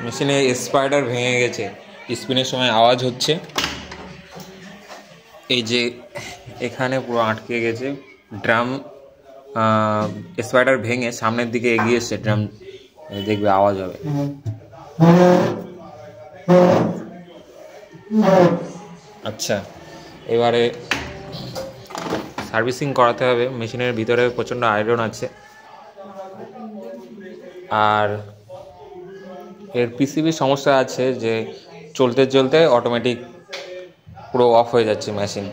মেশিনে স্পাইডার ভেঙে গেছে, স্পিনের সময় আওয়াজ হচ্ছে। এই যে এখানে পুরো আটকে গেছে ড্রাম, স্পাইডার ভেঙে সামনের দিকে এগিয়ে এসছে ড্রাম, দেখবে আওয়াজ হবে। আচ্ছা, এবারে সার্ভিসিং করাতে হবে। মেশিনের ভিতরে প্রচণ্ড আয়রন আছে, আর এর পিসিবি সমস্যা আছে যে চলতে চলতে অটোমেটিক পুরো অফ হয়ে যাচ্ছে মেশিন।